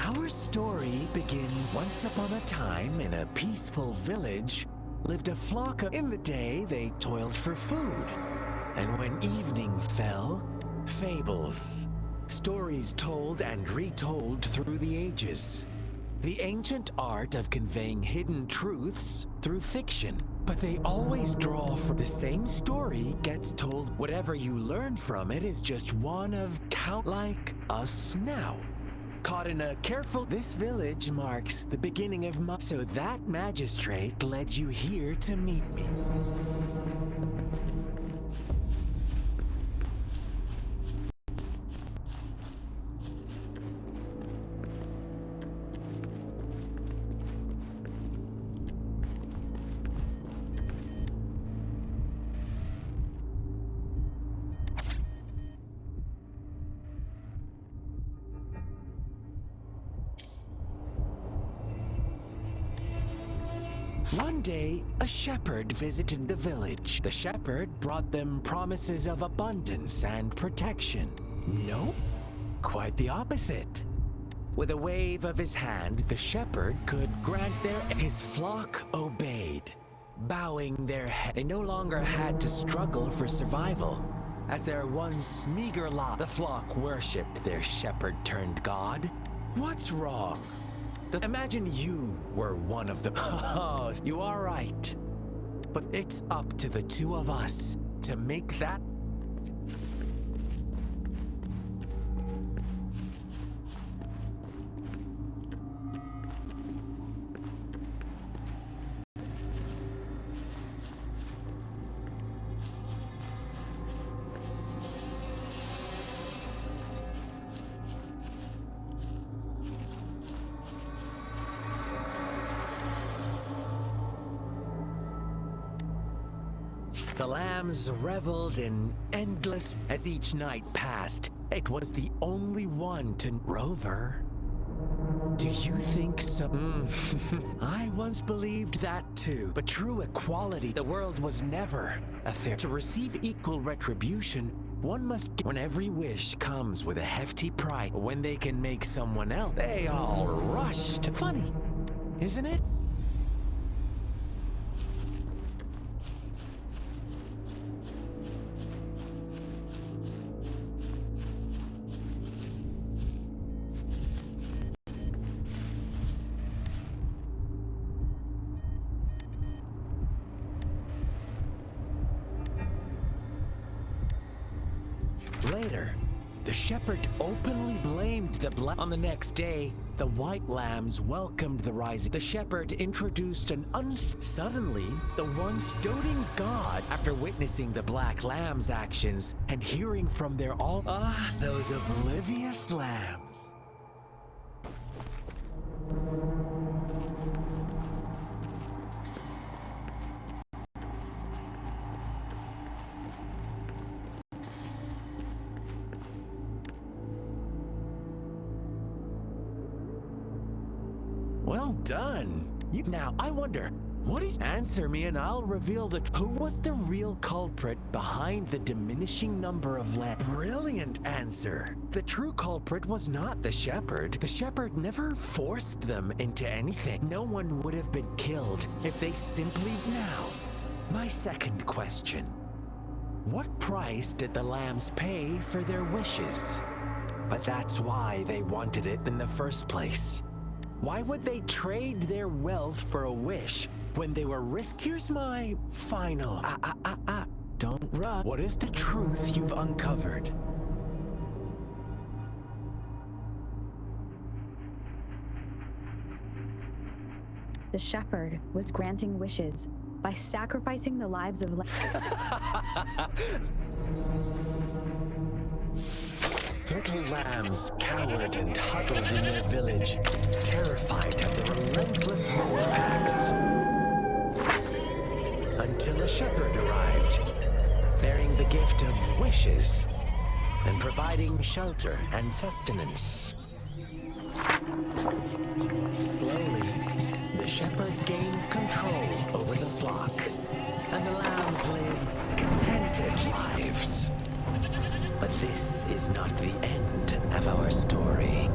Our story begins once upon a time in a peaceful village lived a flock of... In the day, they toiled for food. And when evening fell, fables. Stories told and retold through the ages. The ancient art of conveying hidden truths through fiction. But they always draw from the same story gets told. Whatever you learn from it is just one of count like us now. Caught in a careful... This village marks the beginning of my... So that magistrate led you here to meet me. One day, a shepherd visited the village. The shepherd brought them promises of abundance and protection. No, quite the opposite. With a wave of his hand, the shepherd could grant his flock obeyed, bowing their head. They no longer had to struggle for survival. As their once meager lot, the flock worshipped their shepherd-turned-god. What's wrong? Imagine you were one of the... Oh, you are right. But it's up to the two of us to make that... The lambs reveled in endless... As each night passed, it was the only one to... Rover, do you think so? I once believed that too, but true equality, the world was never a fair... To receive equal retribution, one must... When every wish comes with a hefty price, when they can make someone else, they all rush to... Funny, isn't it? Later, the shepherd openly blamed the black. On the next day, the white lambs welcomed the rising. The shepherd introduced an Suddenly, the once doting god, after witnessing the black lambs' actions and hearing from their those oblivious lambs. Well done. Now, I wonder, what is... Answer me and I'll reveal who was the real culprit behind the diminishing number of lambs. Brilliant answer. The true culprit was not the shepherd. The shepherd never forced them into anything. No one would have been killed if they simply... Now, my second question. What price did the lambs pay for their wishes? But that's why they wanted it in the first place. Why would they trade their wealth for a wish when they were Here's my final... Don't run. What is the truth you've uncovered? The shepherd was granting wishes by sacrificing the lives of... Little lambs cowered and huddled in their village, terrified of the relentless wolf packs. Until a shepherd arrived, bearing the gift of wishes and providing shelter and sustenance. Slowly, the shepherd gained control over the flock, and the lambs lived contented lives. But this is not the end of our story.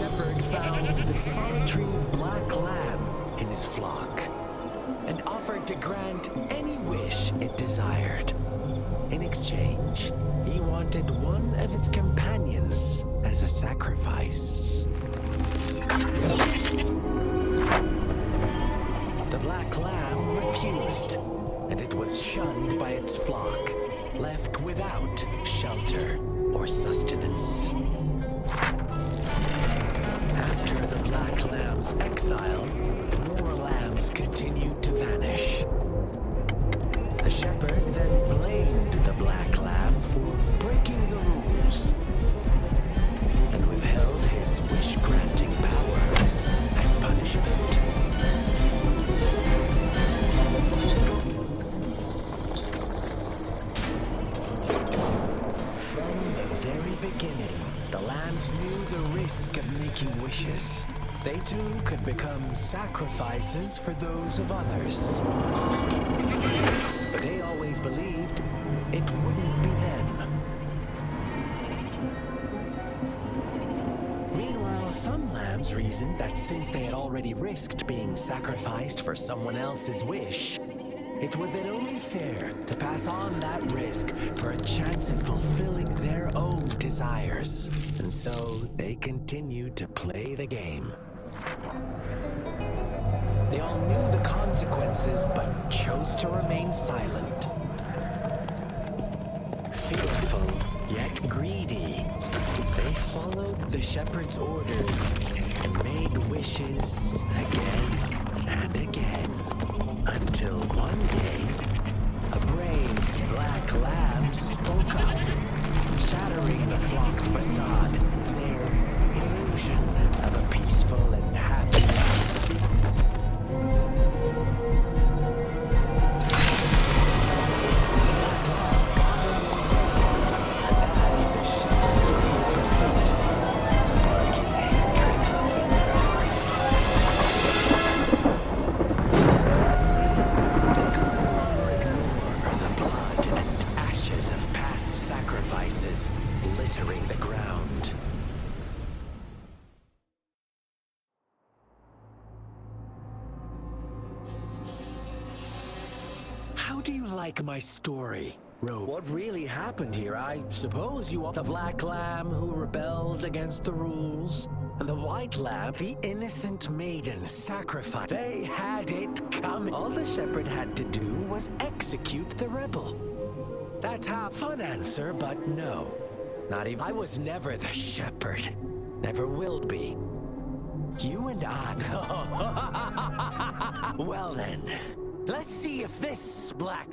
shepherd found the solitary black lamb in his flock and offered to grant any wish it desired. In exchange, he wanted one of its companions as a sacrifice. The black lamb refused, and it was shunned by its flock, left without shelter or sustenance. After the black lamb's exile, more lambs continued to vanish. The shepherd then blamed the black lamb for breaking the rules and withheld his wish-granting power as punishment. From the very beginning, the lambs knew the risk of making wishes. They too could become sacrifices for those of others. But they always believed it wouldn't be them. Meanwhile, some lambs reasoned that since they had already risked being sacrificed for someone else's wish, it was then only fair to pass on that risk for a chance at fulfilling their own desires. And so they continued to play the game. They all knew the consequences, but chose to remain silent. Fearful, yet greedy, they followed the shepherd's orders and made wishes again and again. Until one day, a brave black lamb spoke up, shattering the flock's facade, their illusion of a peaceful and happy life. The shepherd's cruel pursuit, sparking hatred in their hearts. The blood and ashes of past sacrifices littering the ground. How do you like my story, Rogue? What really happened here? I suppose you are the black lamb who rebelled against the rules, and the white lamb, the innocent maiden sacrificed. They had it coming. All the shepherd had to do was execute the rebel. That's how. Fun answer, but no. Not even. I was never the shepherd. Never will be. You and I. Well then, let's see if this black